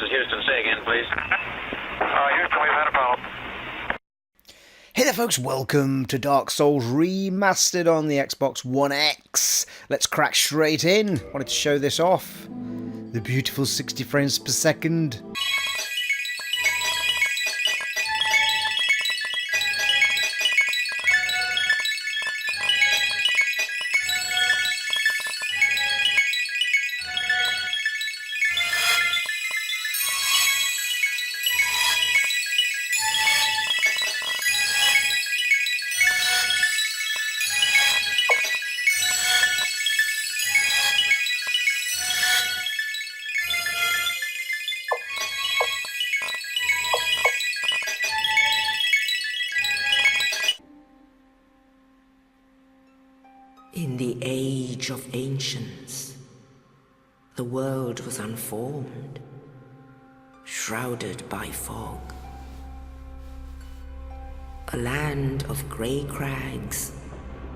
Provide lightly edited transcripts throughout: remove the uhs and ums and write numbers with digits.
is Houston. Say again, please. Houston, we've had a problem. Hey there folks, welcome to Dark Souls Remastered on the Xbox One X. Let's crack straight in. Wanted to show this off. The beautiful 60 frames per second. In the age of ancients, the world was unformed, shrouded by fog. A land of grey crags,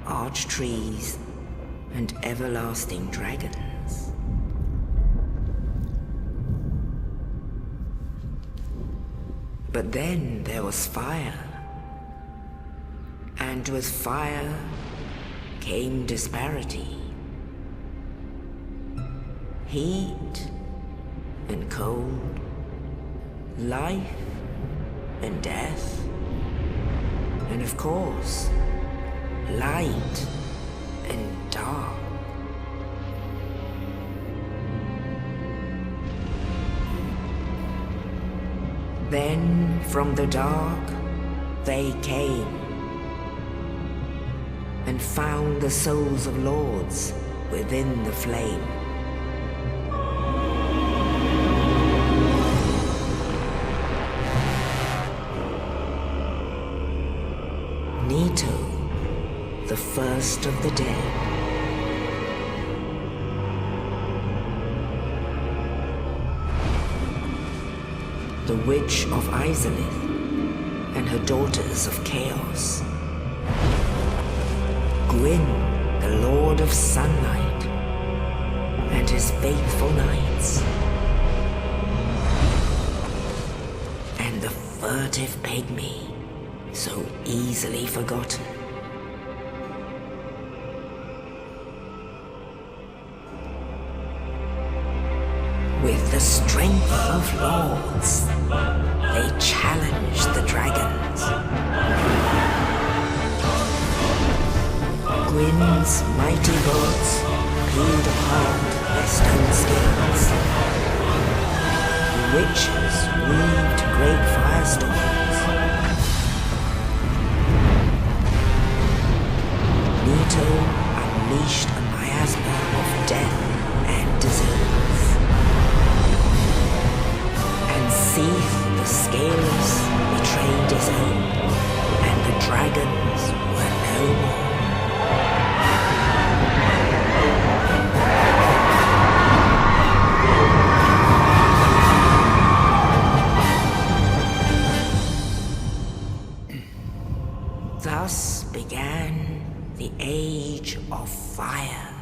arch trees, and everlasting dragons. But then there was fire, and with fire came disparity. Heat and cold, life and death, and of course, light and dark. Then from the dark they came and found the souls of lords within the flame. Nito, the first of the dead. The Witch of Izalith and her daughters of Chaos. Gwyn, the Lord of Sunlight, and his faithful knights. And the furtive pygmy, so easily forgotten. With the strength of lords, they challenged the dragons. Gwyn's mighty bullets peeled apart their stone skins. The witches weaved great firestorms. Nito unleashed a miasma of death and disease. And Seath the Scaleless betrayed his own, and the dragons were no more. Thus began the Age of Fire.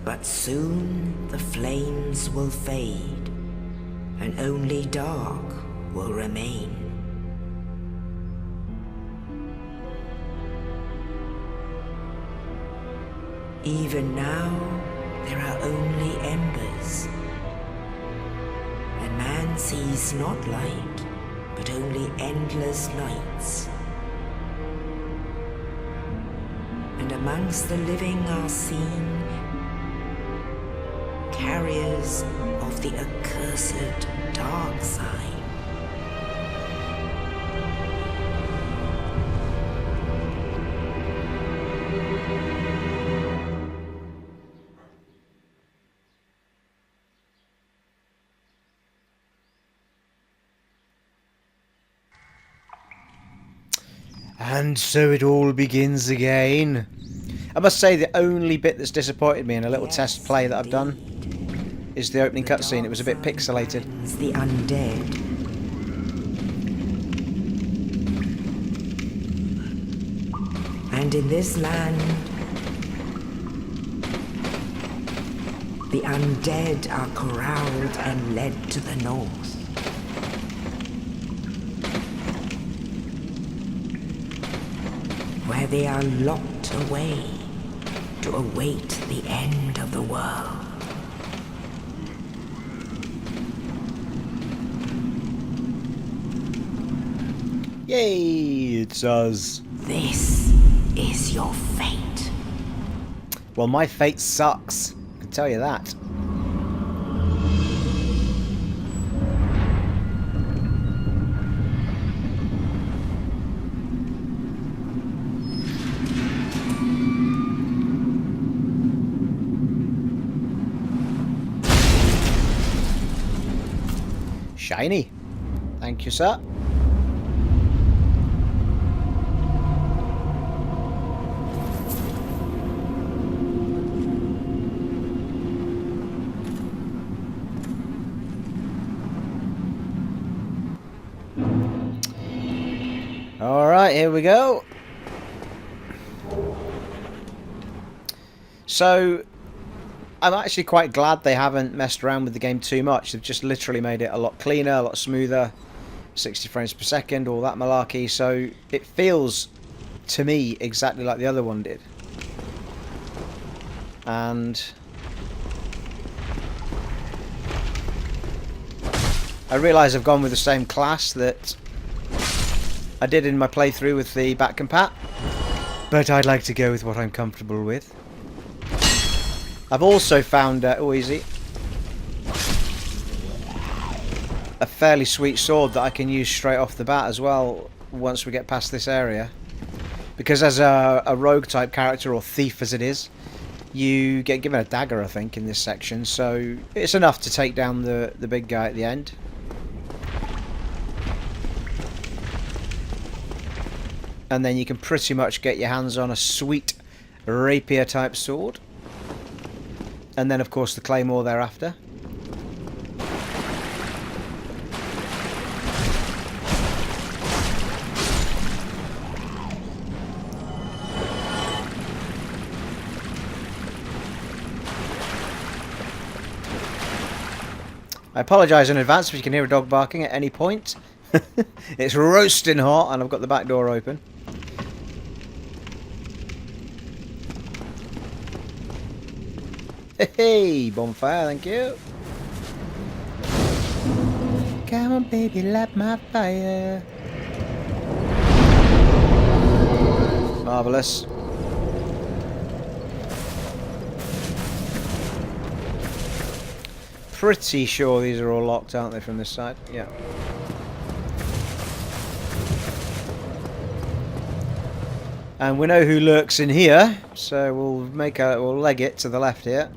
But soon the flames will fade, and only dark will remain. Even now, there are only embers. And man sees not light, but only endless nights. And amongst the living are seen carriers of the accursed dark side. And so it all begins again. I must say the only bit that's disappointed me in a little test play that I've done is the opening cutscene. It was a bit pixelated. The undead. And in this land, the undead are corralled and led to the north. Where they are locked away to await the end of the world. Yay, it's us. This is your fate. Well, my fate sucks. I can tell you that. Shiny. Thank you, sir. Alright, here we go. So, I'm actually quite glad they haven't messed around with the game too much. They've just literally made it a lot cleaner, a lot smoother, 60 frames per second, all that malarkey. So, it feels, to me, exactly like the other one did. And I realise I've gone with the same class that I did in my playthrough with the back compat, but I'd like to go with what I'm comfortable with. I've also found, a fairly sweet sword that I can use straight off the bat as well once we get past this area. Because as a rogue type character, or thief as it is, you get given a dagger, I think, in this section, so it's enough to take down the big guy at the end. And then you can pretty much get your hands on a sweet rapier type sword. And then of course the claymore thereafter. I apologise in advance if you can hear a dog barking at any point. It's roasting hot and I've got the back door open. Hey, bonfire, thank you. Come on, baby, light my fire. Marvellous. Pretty sure these are all locked, aren't they, from this side? Yeah. And we know who lurks in here, so we'll leg it to the left here.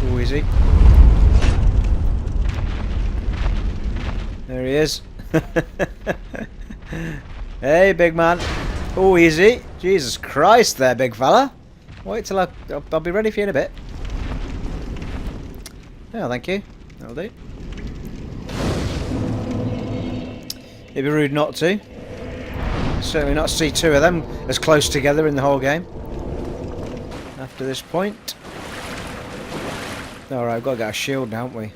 Ooh, easy. There he is. Hey, big man. Oh, easy. Jesus Christ there, big fella. Wait till I'll be ready for you in a bit. Oh, thank you. That'll do. It'd be rude not to. Certainly not see two of them as close together in the whole game. After this point. Alright, we've got to get our shield now, haven't we?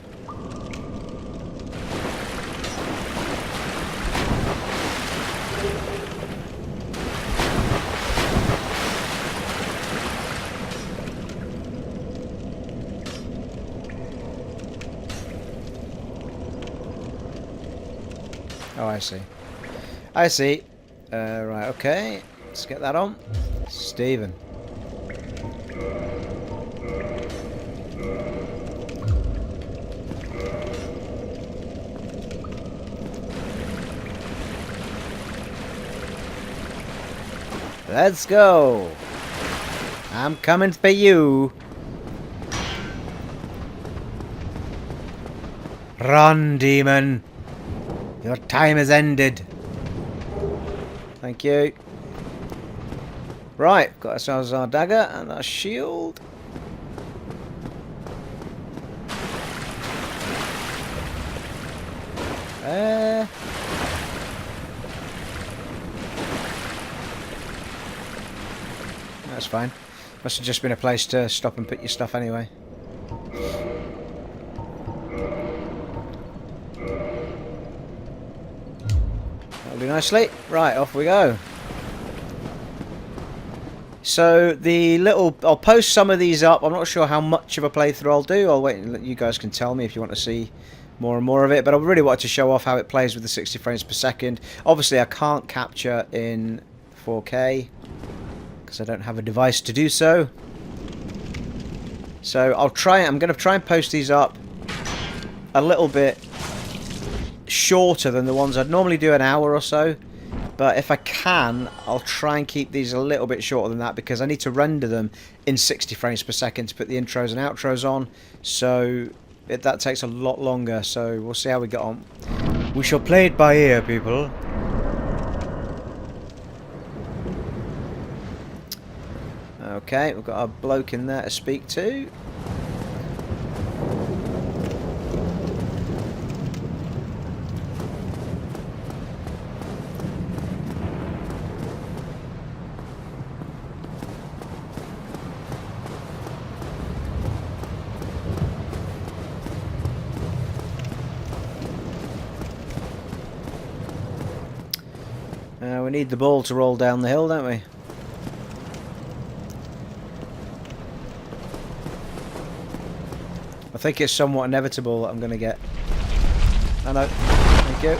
Oh, I see. I see. Right, okay. Let's get that on. Stephen. Let's go. I'm coming for you. Run, demon. Your time has ended. Thank you. Right, got ourselves our dagger and our shield. that's fine. Must have just been a place to stop and put your stuff anyway. That'll do nicely. Right, off we go. So I'll post some of these up. I'm not sure how much of a playthrough I'll do. I'll wait and you guys can tell me if you want to see more and more of it. But I really wanted to show off how it plays with the 60 frames per second. Obviously I can't capture in 4K because I don't have a device to do so. So I'm going to try and post these up a little bit shorter than the ones I'd normally do, an hour or so. But if I can, I'll try and keep these a little bit shorter than that because I need to render them in 60 frames per second to put the intros and outros on. So that takes a lot longer. So we'll see how we get on. We shall play it by ear, people. Okay, we've got a bloke in there to speak to. We need the ball to roll down the hill, don't we? I think it's somewhat inevitable that I'm going to get. I know. Thank you.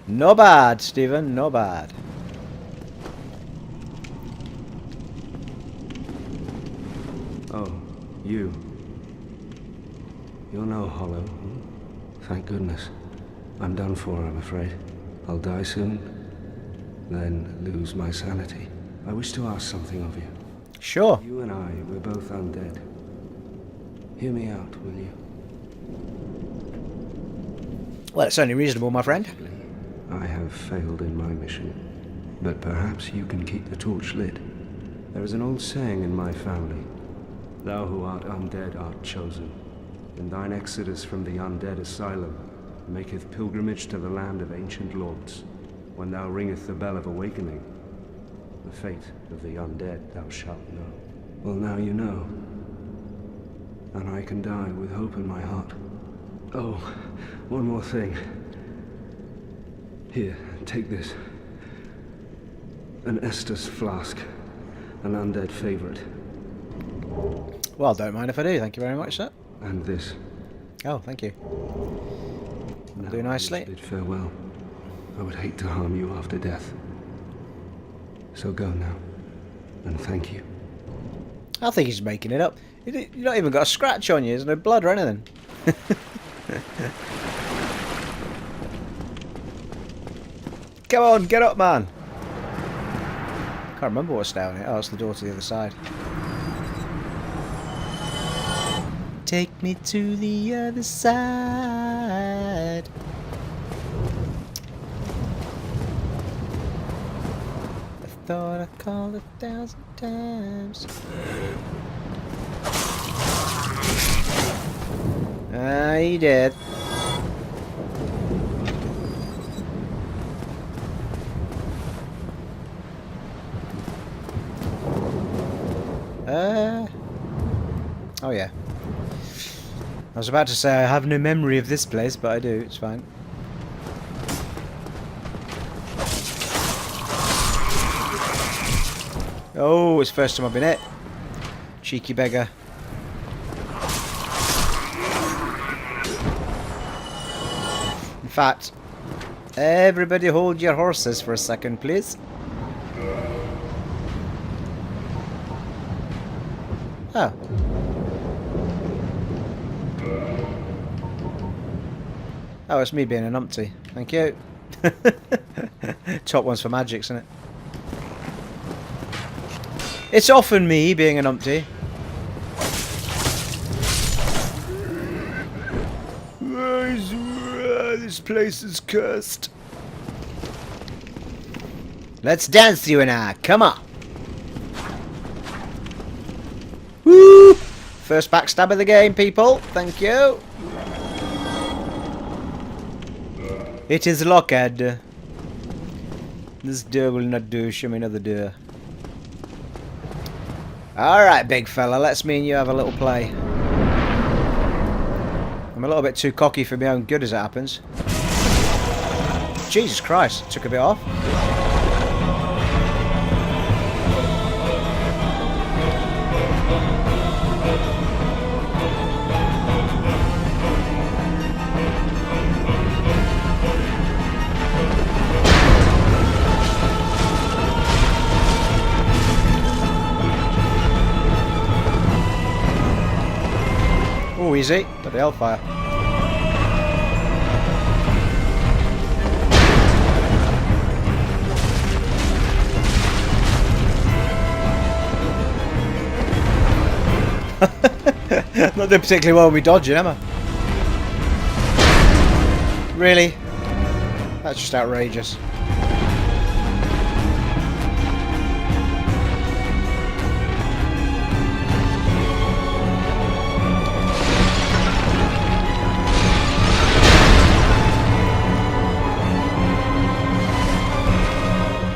No bad, Stephen. No bad. Oh, you. You're no hollow. Thank goodness. I'm done for, I'm afraid. I'll die soon, then lose my sanity. I wish to ask something of you. Sure. You and I, we're both undead. Hear me out, will you? Well, it's only reasonable, my friend. I have failed in my mission, but perhaps you can keep the torch lit. There is an old saying in my family. Thou who art undead art chosen, and thine exodus from the Undead Asylum maketh pilgrimage to the land of ancient lords. When thou ringeth the bell of awakening, the fate of the undead thou shalt know. Well, now you know. And I can die with hope in my heart. Oh, one more thing. Here, take this. An Estus flask. An undead favorite. Well, don't mind if I do. Thank you very much, sir. And this. Oh, thank you. Will do nicely. Bid farewell. I would hate to harm you after death. So go now. And thank you. I think he's making it up. You've not even got a scratch on you. There's no blood or anything. Come on, get up, man. Can't remember what's down here. Oh, it's the door to the other side. Take me to the other side. I thought I called 1,000 times. Ah, he did. Oh yeah. I was about to say I have no memory of this place, but I do. It's fine. Oh, it's the first time I've been hit. Cheeky beggar. In fact, everybody hold your horses for a second, please. Oh. Oh, it's me being an umpty. Thank you. Top one's for magics, isn't it? It's often me being an umpty. This place is cursed. Let's dance, you and I. Come on. Woo! First backstab of the game, people. Thank you. It is locked. This door will not do. Show me another door. Alright, big fella. Let's me and you have a little play. I'm a little bit too cocky for my own good as it happens. Jesus Christ. Took a bit off. Oh, easy. Got the hellfire. Not doing particularly well with me dodging, am I? Really? That's just outrageous.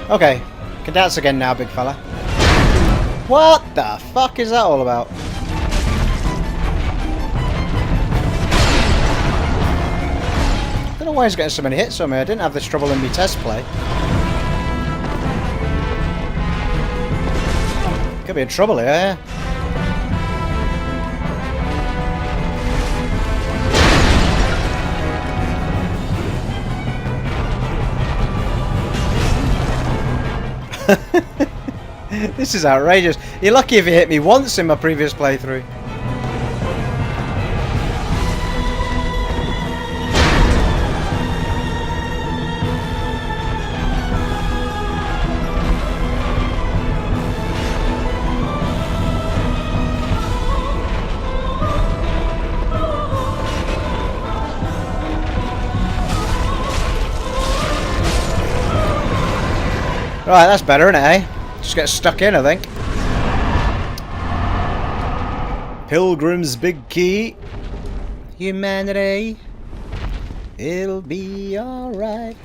Okay, can dance again now, big fella. What the fuck is that all about? I don't know why he's getting so many hits on me. I didn't have this trouble in my test play. Could be in trouble here. This is outrageous. You're lucky if you hit me once in my previous playthrough. Right, that's better, isn't it, eh? Just get stuck in, I think. Pilgrim's big key. Humanity. It'll be alright.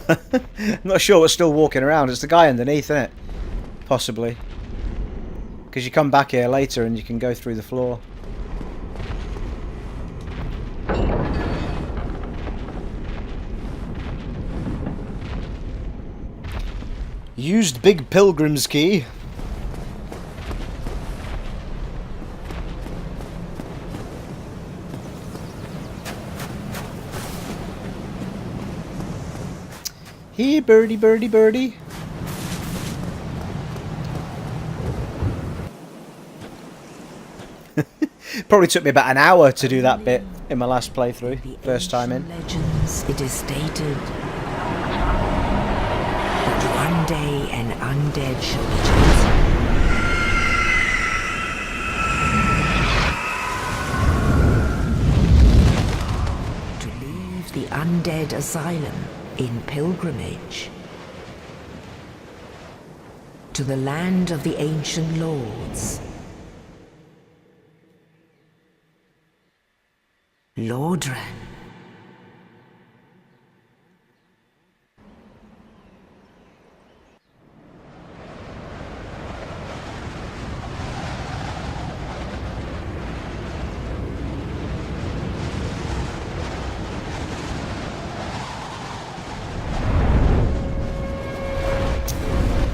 I'm not sure what's still walking around. It's the guy underneath, isn't it? Possibly. Because you come back here later and you can go through the floor. Used big pilgrim's key. Here, birdie, birdie, birdie. Probably took me about an hour to do that bit in my last playthrough, first time in. Legends, it is stated that one day an undead shall be chosen to leave the Undead Asylum in pilgrimage to the land of the ancient lords. Lordran.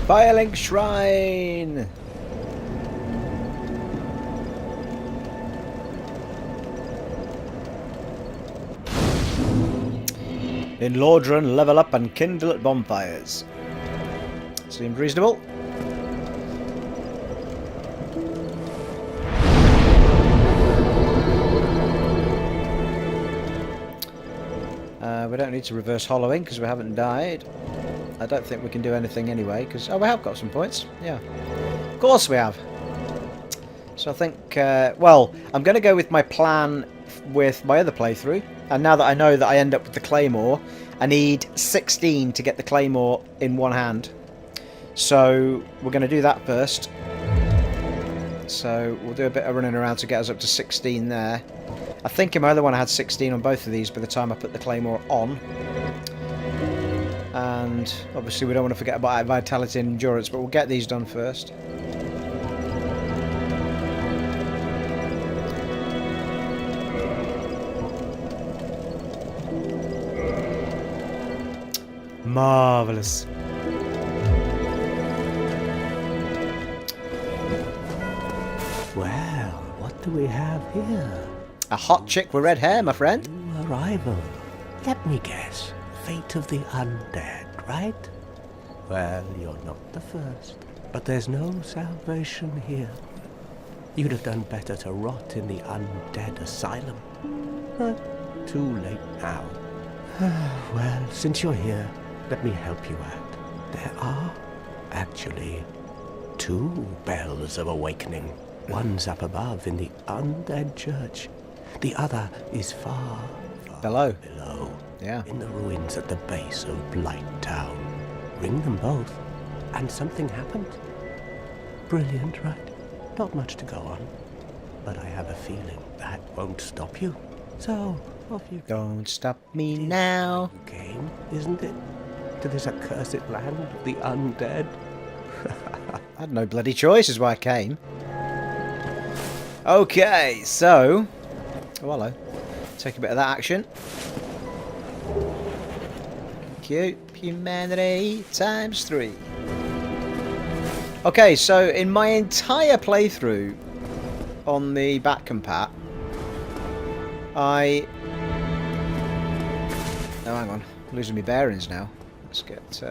Firelink Shrine! In Lordran, level up and kindle at bonfires. Seemed reasonable. We don't need to reverse hollowing because we haven't died. I don't think we can do anything anyway because... Oh, we have got some points. Yeah. Of course we have. So I think... well, I'm going to go with my plan with my other playthrough. And now that I know that I end up with the claymore, I need 16 to get the claymore in one hand. So we're going to do that first. So we'll do a bit of running around to get us up to 16 there. I think in my other one I had 16 on both of these by the time I put the Claymore on. And obviously we don't want to forget about our Vitality and Endurance, but we'll get these done first. Marvellous. Well, what do we have here? A hot chick with red hair, my friend. New arrival. Let me guess. Fate of the undead, right? Well, you're not the first. But there's no salvation here. You'd have done better to rot in the Undead Asylum. But too late now. Well, since you're here, let me help you out. There are, actually, 2 bells of awakening. One's up above in the Undead Church. The other is far Below. below. Yeah. In the ruins at the base of Blight Town. Ring them both, and something happens. Brilliant, right? Not much to go on. But I have a feeling that won't stop you. So, off you go. Don't stop me now. You came, isn't it? To this accursed land of the undead. I had no bloody choice is why I came. Okay, so... Oh, hello. Take a bit of that action. Cute. Humanity times 3. Okay, so in my entire playthrough on the back compat, I... Oh, hang on. I'm losing my bearings now. Let's get...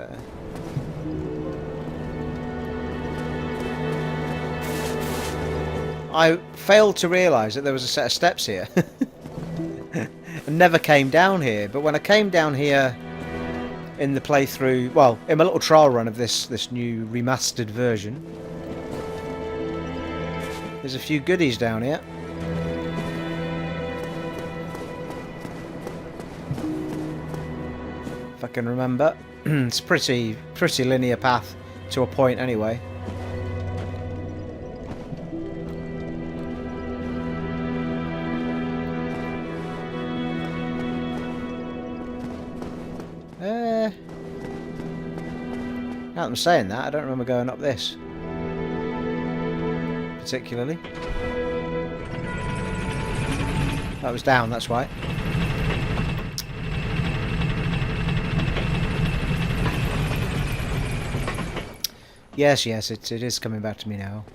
I failed to realise that there was a set of steps here. And never came down here. But when I came down here in the playthrough, well, in my little trial run of this new remastered version, there's a few goodies down here. If I can remember. It's a pretty linear path to a point anyway. Now that I'm saying that, I don't remember going up this particularly. That was down, that's why. Yes, it is coming back to me now.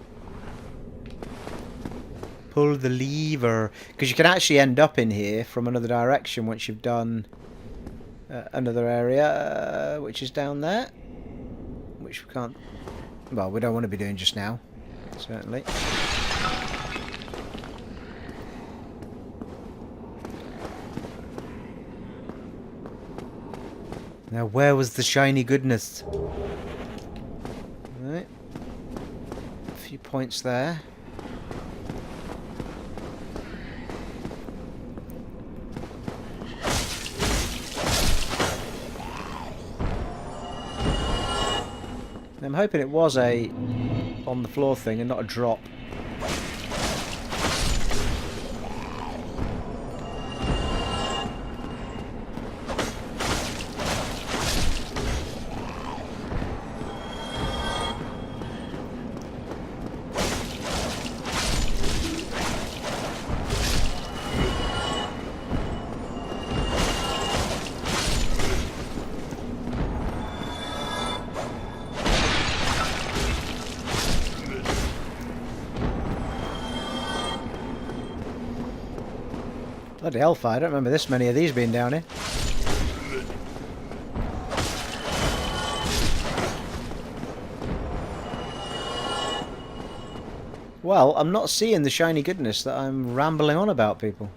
Pull the lever. Because you can actually end up in here from another direction once you've done another area, which is down there. Which we can't... Well, we don't want to be doing just now. Certainly. Now, where was the shiny goodness? Right. A few points there. I'm hoping it was a on the floor thing and not a drop. Bloody hellfire, I don't remember this many of these being down here. Well, I'm not seeing the shiny goodness that I'm rambling on about, people.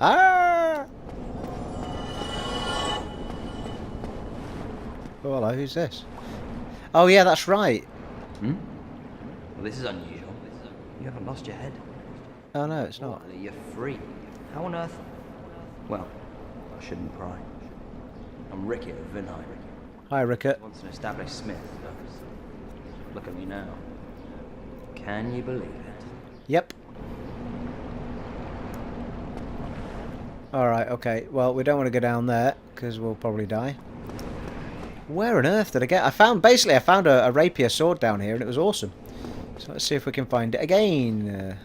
Ah! Oh, hello, who's this? Oh, yeah, that's right. Well, this is unusual. haven't lost your head. Oh no, it's not. Well, you're free. How on earth? Well, I shouldn't pry. I'm Ricky of Vinheim. Hi, Rickert. Once an established smith, but look at me now. Can you believe it? Yep. Alright, okay. Well, we don't want to go down there, because we'll probably die. Where on earth did I get... I found a rapier sword down here, and it was awesome. So let's see if we can find it again.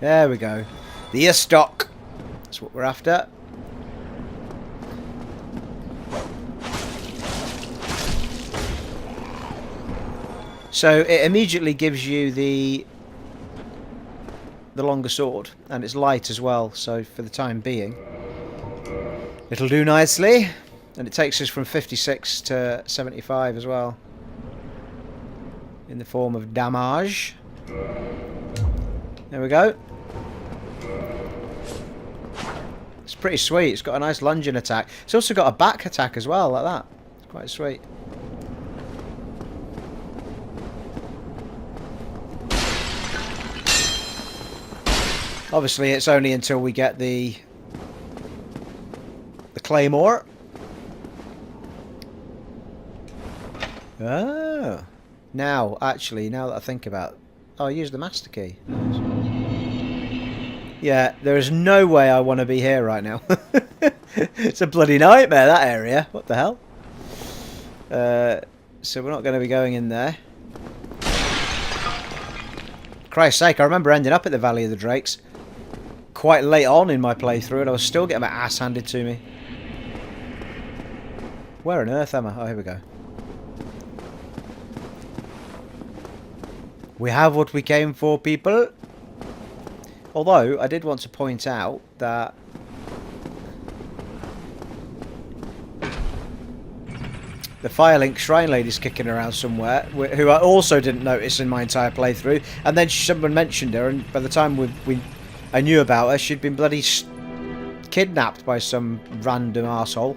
There we go. The ear stock. That's what we're after. So it immediately gives you the longer sword, and it's light as well, so for the time being it'll do nicely, and it takes us from 56 to 75 as well in the form of damage. There we go. It's pretty sweet. It's got a nice lunging attack. It's also got a back attack as well, like that. It's quite sweet. Obviously, it's only until we get the claymore. Oh. Now, actually, now that I think about it, I'll use the master key. Yeah, there is no way I want to be here right now. It's a bloody nightmare, that area. What the hell? So we're not going to be going in there. Christ's sake, I remember ending up at the Valley of the Drakes quite late on in my playthrough, and I was still getting my ass handed to me. Where on earth am I? Oh, here we go. We have what we came for, people. Although, I did want to point out that the Firelink Shrine Lady's kicking around somewhere, who I also didn't notice in my entire playthrough, and then someone mentioned her, and by the time I knew about her, she'd been bloody kidnapped by some random arsehole.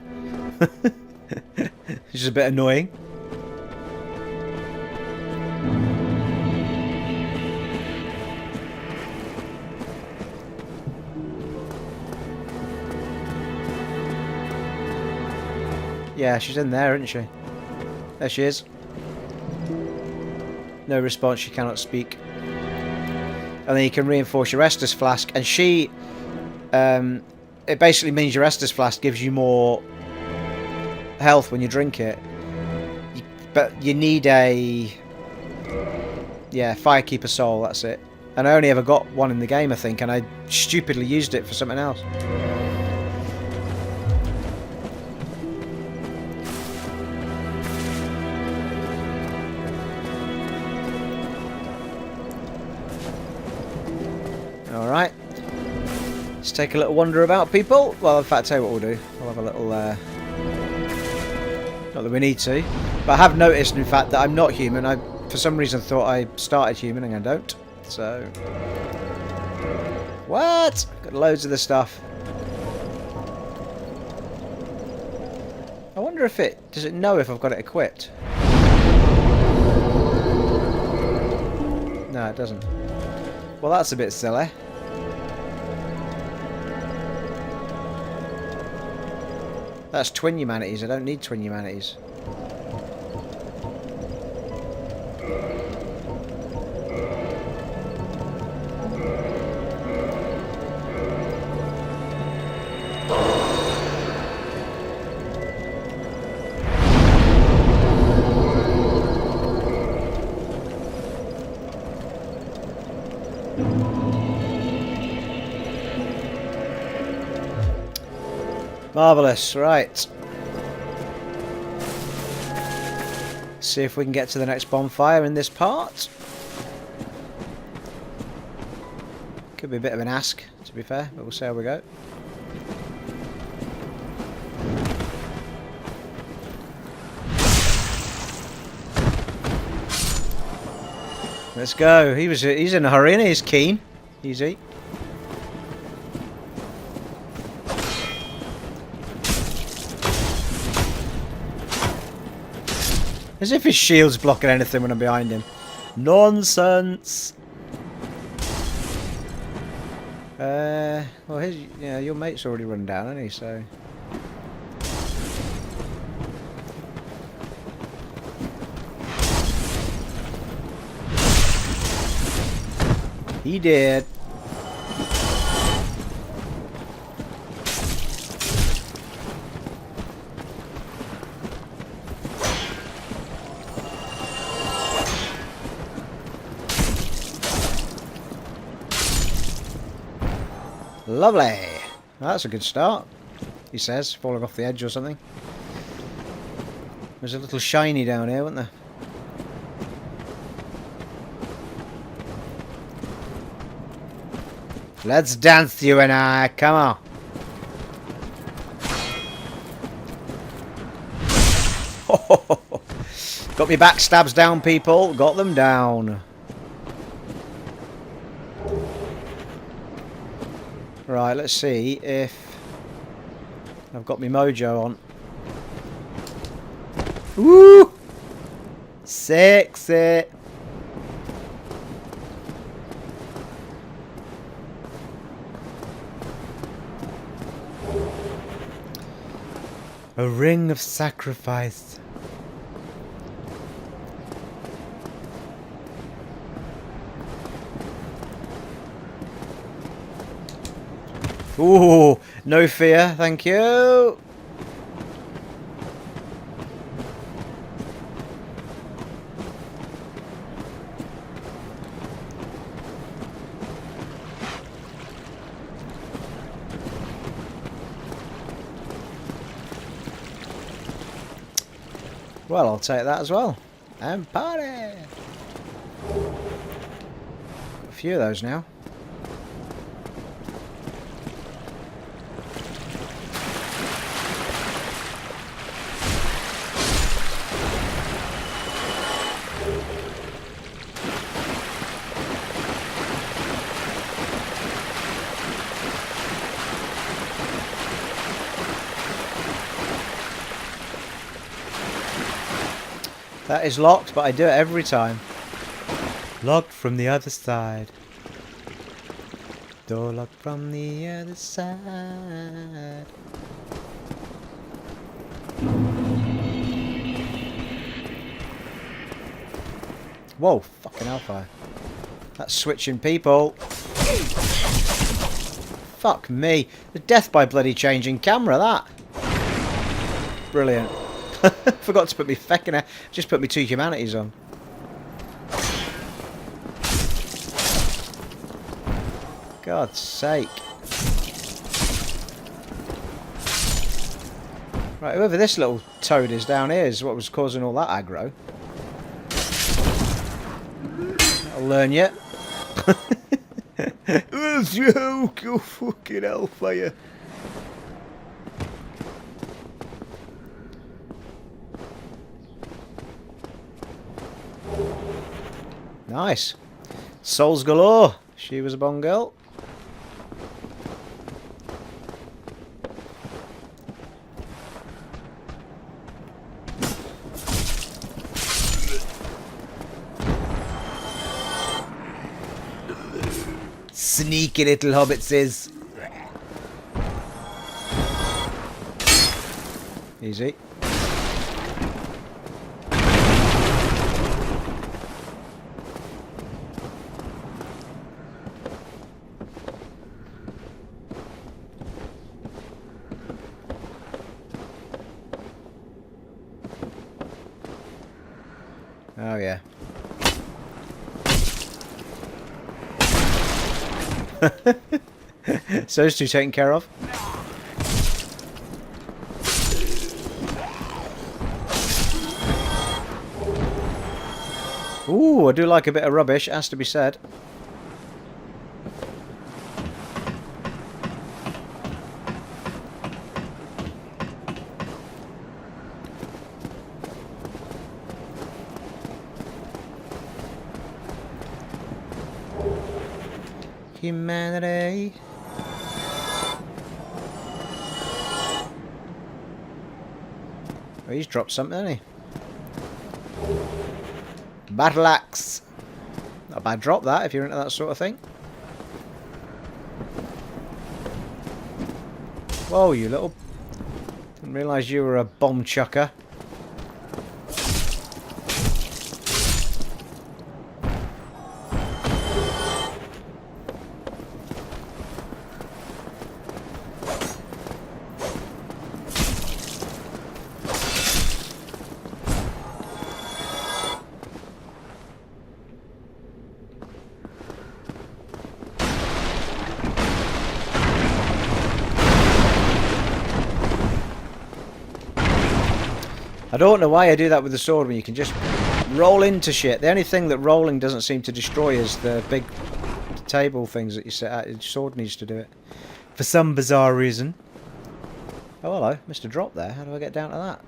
Which is a bit annoying. Yeah, she's in there, isn't she? There she is. No response, she cannot speak. And then you can reinforce your Estus Flask, and she... it basically means your Estus Flask gives you more health when you drink it. But you need a... yeah, Firekeeper Soul, that's it. And I only ever got one in the game, I think, and I stupidly used it for something else. Alright, let's take a little wander about, people. Well, in fact, I'll tell you what we'll do. We'll have a little, not that we need to, but I have noticed, in fact, that I'm not human. I, for some reason, thought I started human, and I don't. So... what? Got loads of the stuff. I wonder if it... does it know if I've got it equipped? No, it doesn't. Well, that's a bit silly. That's twin humanities. I don't need twin humanities. Marvellous, right. See if we can get to the next bonfire in this part. Could be a bit of an ask, to be fair, but we'll see how we go. Let's go. He's in a hurry, and he's keen. Easy. As if his shield's blocking anything when I'm behind him. Nonsense. Well, your mate's already run down, hasn't he? So. He did. Lovely. That's a good start, he says, falling off the edge or something. There's a little shiny down here, wasn't there? Let's dance, you and I. Come on. Got me backstabs down, people. Got them down. Right, let's see if I've got my mojo on. Woo! Sexy. A ring of sacrifice. Ooh, no fear, thank you. Well, I'll take that as well. And party! Got a few of those now. That is locked, but I do it every time. Locked from the other side. Door locked from the other side. Whoa, fucking hellfire. That's switching people. Fuck me. The death by bloody changing camera, that. Brilliant. Forgot to put me fecking out. Just put me 2 humanities on. God's sake. Right, whoever this little toad is down here is what was causing all that aggro. I'll learn you. Go fucking hellfire. Nice. Souls galore. She was a bon girl. Sneaky little hobbitses. Easy. Oh yeah. So those two taken care of. Ooh, I do like a bit of rubbish, has to be said. humanity. Oh, he's dropped something, hasn't he? Battle axe. Not a bad drop that if you're into that sort of thing. Whoa, you little... Didn't realise you were a bomb chucker. I don't know why I do that with the sword when you can just roll into shit. The only thing that rolling doesn't seem to destroy is the big table things that you set out. Your sword needs to do it. For some bizarre reason. Oh, hello. Missed a drop there. How do I get down to that?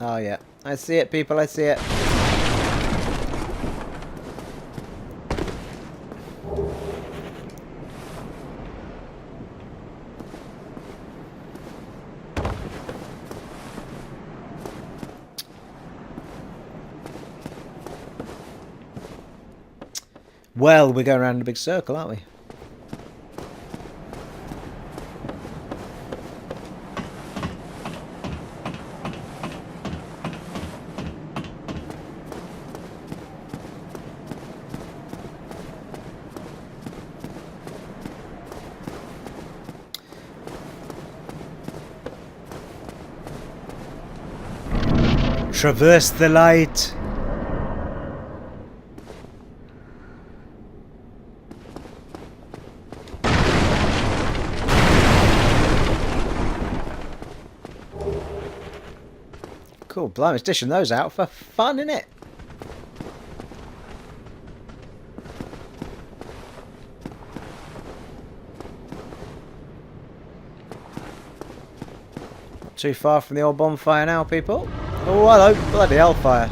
Oh, yeah. I see it, people. I see it. Well, we're going around in a big circle, aren't we? Traverse the light. Cool, blimey, it's dishing those out for fun, innit? Not too far from the old bonfire now, people. Oh, hello, bloody hellfire.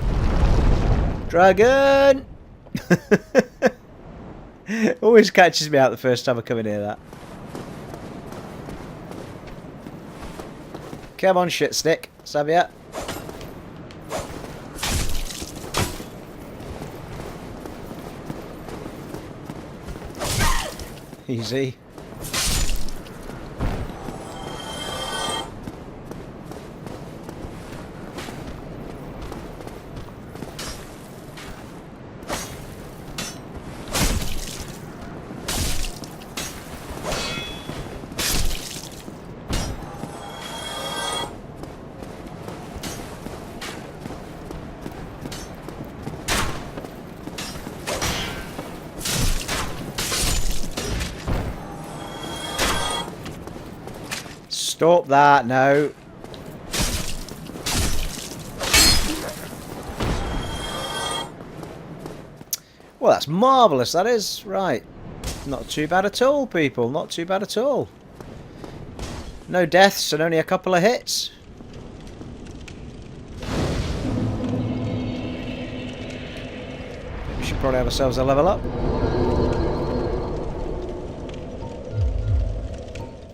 Dragon! Always catches me out the first time I come in near that. Come on, shit stick. Stab ya. Easy. Stop that, no. Well, that's marvellous, that is. Right. Not too bad at all, people. Not too bad at all. No deaths and only a couple of hits. We should probably have ourselves a level up.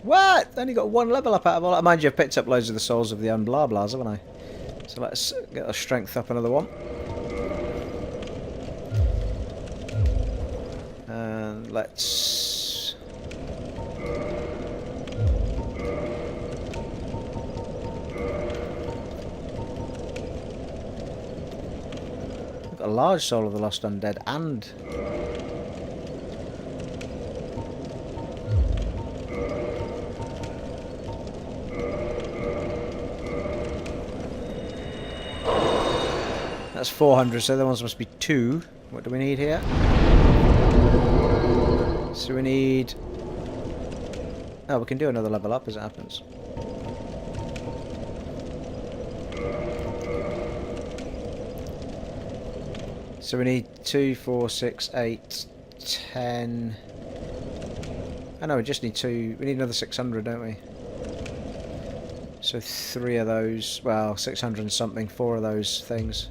What? Only got one level up out of all that. Mind you, I've picked up loads of the souls of the unblablahs, haven't I? So let's get our strength up another one. And let's... I've got a large soul of the lost undead and... That's 400, so the ones must be 2. What do we need here? So we need... Oh, we can do another level up as it happens. So we need 2, 4, 6, 8, 10... Oh no, we just need 2... We need another 600, don't we? So 3 of those... Well, 600 and something, 4 of those things.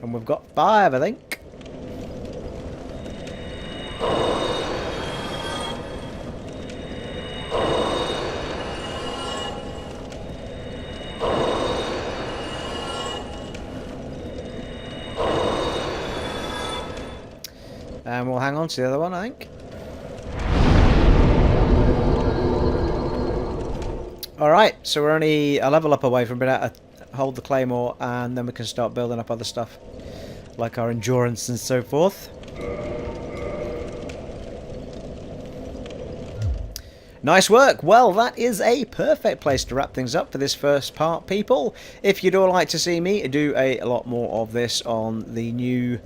And we've got 5, I think. And we'll hang on to the other one, I think. Alright, so we're only a level up away from being able to hold the claymore, and then we can start building up other stuff, like our endurance and so forth. Nice work. Well, that is a perfect place to wrap things up for this first part, people. If you'd all like to see me do a lot more of this on the new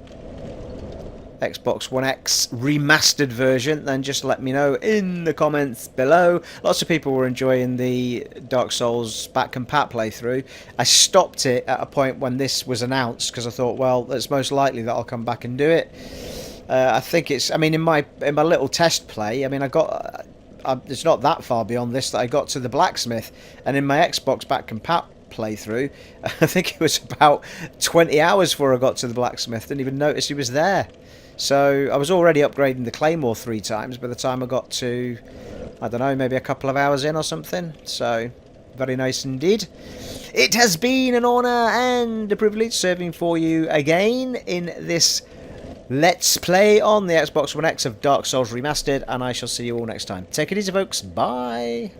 Xbox One X remastered version, then just let me know in the comments below. Lots of people were enjoying the Dark Souls Back and Pat playthrough. I stopped it at a point when this was announced because I thought, well, it's most likely that I'll come back and do it. I think it's, I mean, in my little test play, I mean, it's not that far beyond this that I got to the blacksmith, and in my Xbox Back and Pat playthrough, I think it was about 20 hours before I got to the blacksmith. Didn't even notice he was there. So I was already upgrading the claymore 3 times by the time I got to, I don't know, maybe a couple of hours in or something. So very nice indeed. It has been an honour and a privilege serving for you again in this Let's Play on the Xbox One X of Dark Souls Remastered, and I shall see you all next time. Take it easy, folks. Bye.